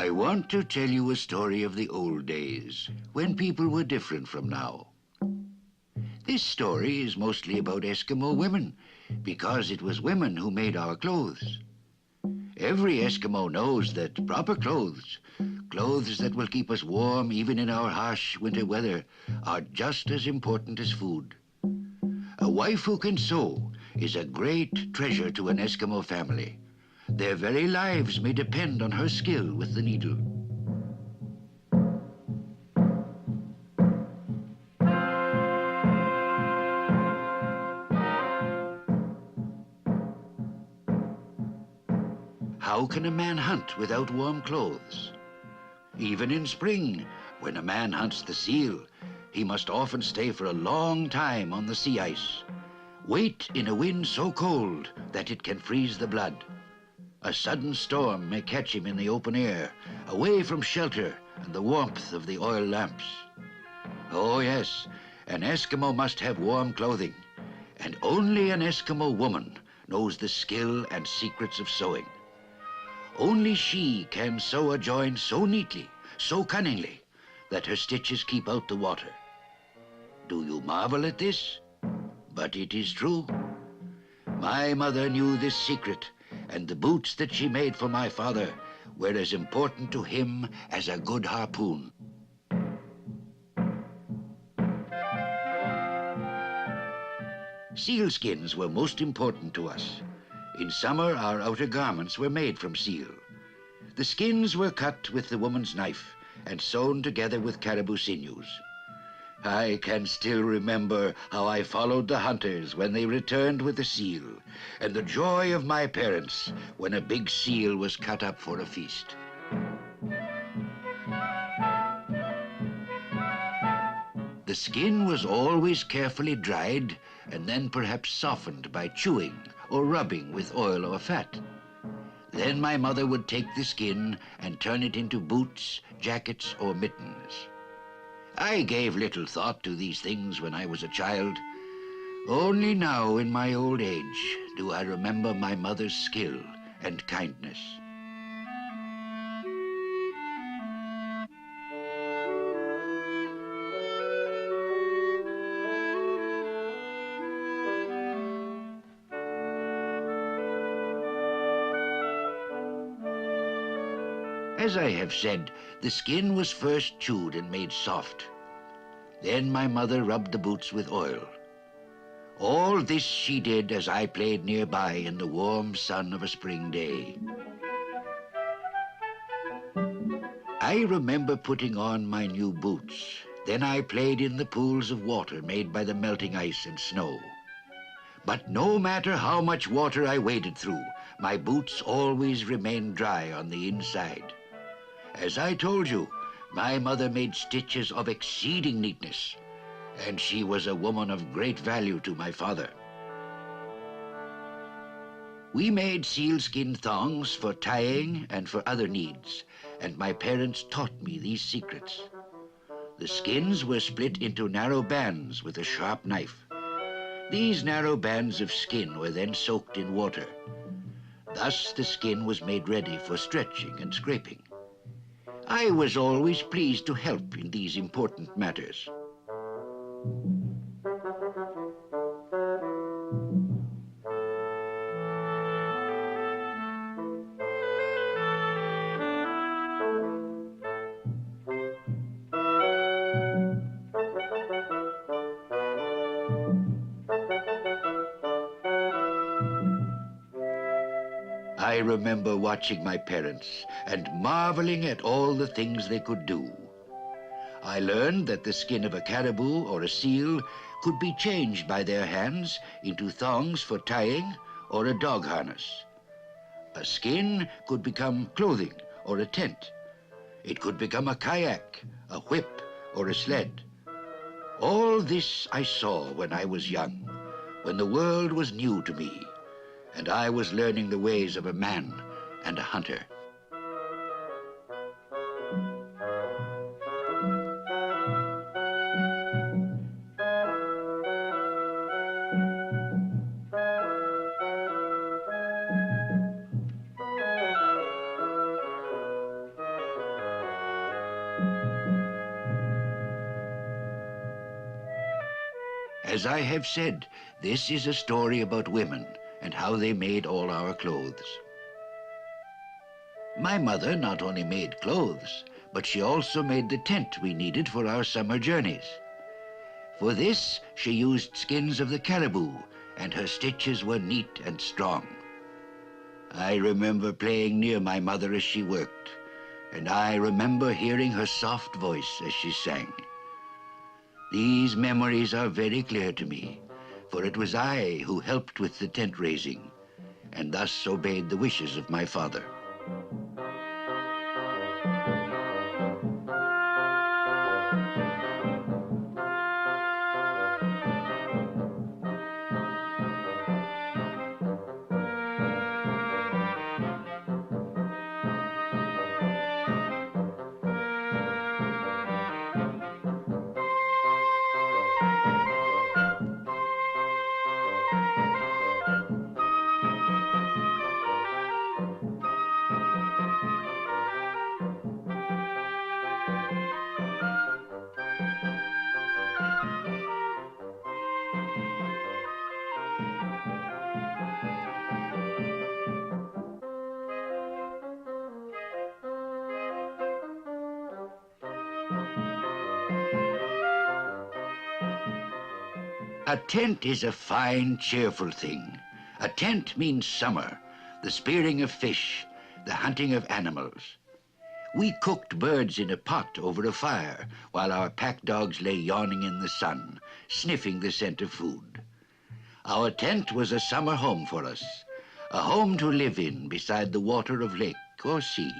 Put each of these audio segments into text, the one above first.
I want to tell you a story of the old days, when people were different from now. This story is mostly about Eskimo women, because it was women who made our clothes. Every Eskimo knows that proper clothes, clothes that will keep us warm even in our harsh winter weather, are just as important as food. A wife who can sew is a great treasure to an Eskimo family. Their very lives may depend on her skill with the needle. How can a man hunt without warm clothes? Even in spring, when a man hunts the seal, he must often stay for a long time on the sea ice. Wait in a wind so cold that it can freeze the blood. A sudden storm may catch him in the open air, away from shelter and the warmth of the oil lamps. Oh yes, an Eskimo must have warm clothing, and only an Eskimo woman knows the skill and secrets of sewing. Only she can sew a joint so neatly, so cunningly, that her stitches keep out the water. Do you marvel at this? But it is true. My mother knew this secret, and the boots that she made for my father were as important to him as a good harpoon. Sealskins were most important to us. In summer, our outer garments were made from seal. The skins were cut with the woman's knife and sewn together with caribou sinews. I can still remember how I followed the hunters when they returned with the seal, and the joy of my parents when a big seal was cut up for a feast. The skin was always carefully dried and then perhaps softened by chewing or rubbing with oil or fat. Then my mother would take the skin and turn it into boots, jackets, or mittens. I gave little thought to these things when I was a child. Only now, in my old age, do I remember my mother's skill and kindness. As I have said, the skin was first chewed and made soft. Then my mother rubbed the boots with oil. All this she did as I played nearby in the warm sun of a spring day. I remember putting on my new boots. Then I played in the pools of water made by the melting ice and snow. But no matter how much water I waded through, my boots always remained dry on the inside. As I told you, my mother made stitches of exceeding neatness, and she was a woman of great value to my father. We made sealskin thongs for tying and for other needs, and my parents taught me these secrets. The skins were split into narrow bands with a sharp knife. These narrow bands of skin were then soaked in water. Thus the skin was made ready for stretching and scraping. I was always pleased to help in these important matters. I remember watching my parents and marveling at all the things they could do. I learned that the skin of a caribou or a seal could be changed by their hands into thongs for tying or a dog harness. A skin could become clothing or a tent. It could become a kayak, a whip, or a sled. All this I saw when I was young, when the world was new to me, and I was learning the ways of a man and a hunter. As I have said, this is a story about women and how they made all our clothes. My mother not only made clothes, but she also made the tent we needed for our summer journeys. For this, she used skins of the caribou, and her stitches were neat and strong. I remember playing near my mother as she worked, and I remember hearing her soft voice as she sang. These memories are very clear to me, for it was I who helped with the tent raising, and thus obeyed the wishes of my father. A tent is a fine, cheerful thing. A tent means summer, the spearing of fish, the hunting of animals. We cooked birds in a pot over a fire while our pack dogs lay yawning in the sun, sniffing the scent of food. Our tent was a summer home for us, a home to live in beside the water of lake or sea.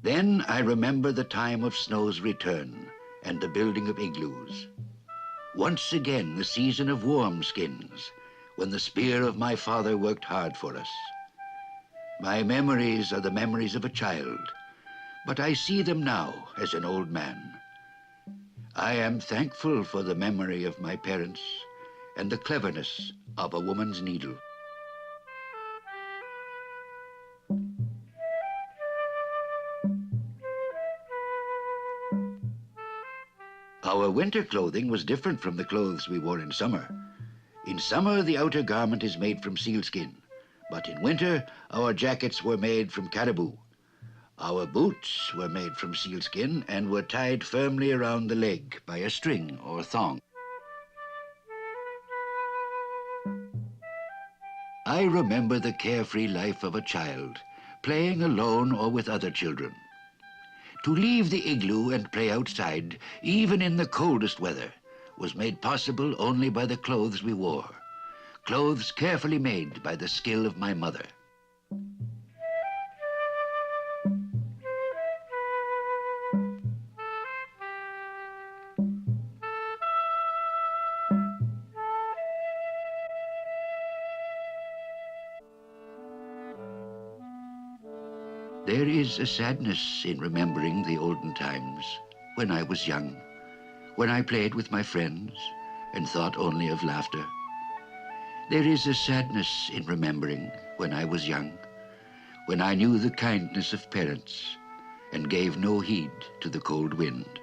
Then I remember the time of snow's return and the building of igloos. Once again, the season of warm skins, when the spear of my father worked hard for us. My memories are the memories of a child, but I see them now as an old man. I am thankful for the memory of my parents and the cleverness of a woman's needle. Our winter clothing was different from the clothes we wore in summer. In summer, the outer garment is made from sealskin, but in winter, our jackets were made from caribou. Our boots were made from sealskin and were tied firmly around the leg by a string or thong. I remember the carefree life of a child, playing alone or with other children. To leave the igloo and play outside, even in the coldest weather, was made possible only by the clothes we wore, clothes carefully made by the skill of my mother. There is a sadness in remembering the olden times when I was young, when I played with my friends and thought only of laughter. There is a sadness in remembering when I was young, when I knew the kindness of parents and gave no heed to the cold wind.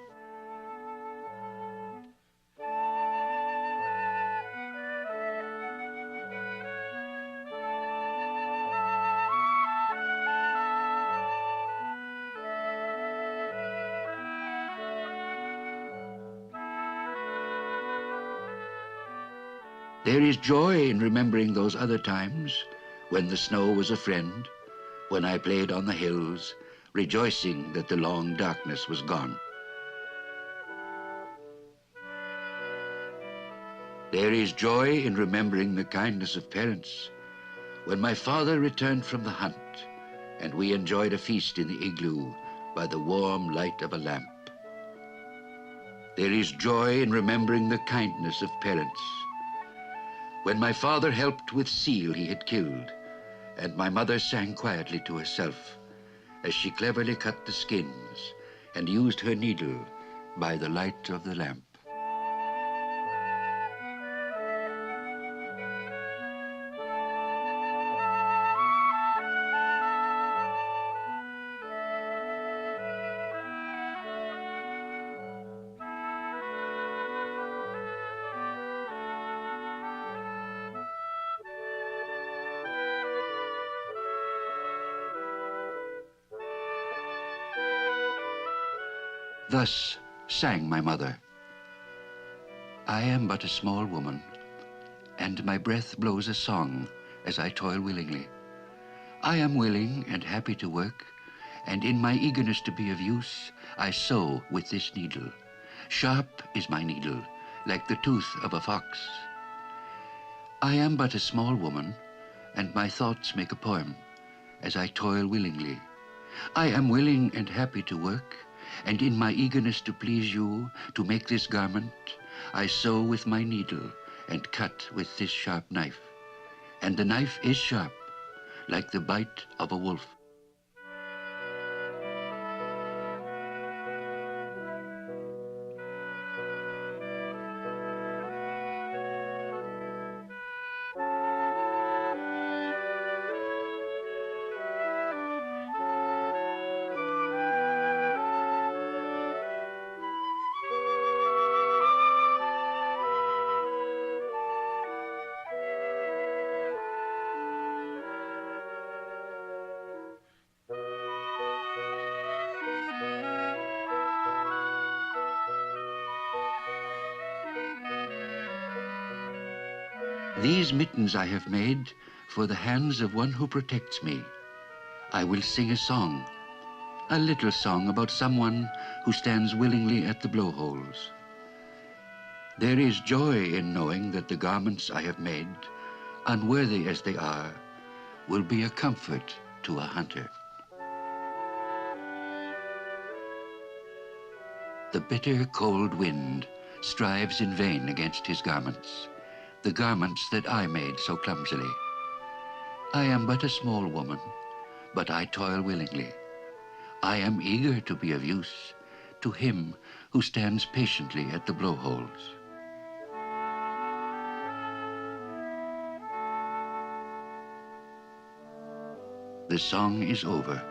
There is joy in remembering those other times when the snow was a friend, when I played on the hills, rejoicing that the long darkness was gone. There is joy in remembering the kindness of parents, when my father returned from the hunt and we enjoyed a feast in the igloo by the warm light of a lamp. There is joy in remembering the kindness of parents, when my father helped with seal he had killed, and my mother sang quietly to herself as she cleverly cut the skins and used her needle by the light of the lamp. Thus sang my mother. I am but a small woman, and my breath blows a song as I toil willingly. I am willing and happy to work, and in my eagerness to be of use, I sew with this needle. Sharp is my needle, like the tooth of a fox. I am but a small woman, and my thoughts make a poem as I toil willingly. I am willing and happy to work, and in my eagerness to please you, to make this garment, I sew with my needle and cut with this sharp knife. And the knife is sharp, like the bite of a wolf. These mittens I have made for the hands of one who protects me. I will sing a song, a little song about someone who stands willingly at the blowholes. There is joy in knowing that the garments I have made, unworthy as they are, will be a comfort to a hunter. The bitter cold wind strives in vain against his garments, the garments that I made so clumsily. I am but a small woman, but I toil willingly. I am eager to be of use to him who stands patiently at the blowholes. The song is over.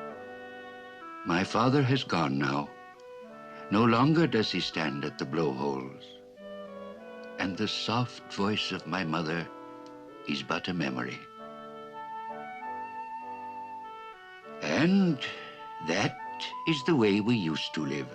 My father has gone now. No longer does he stand at the blowholes. And the soft voice of my mother is but a memory. And that is the way we used to live.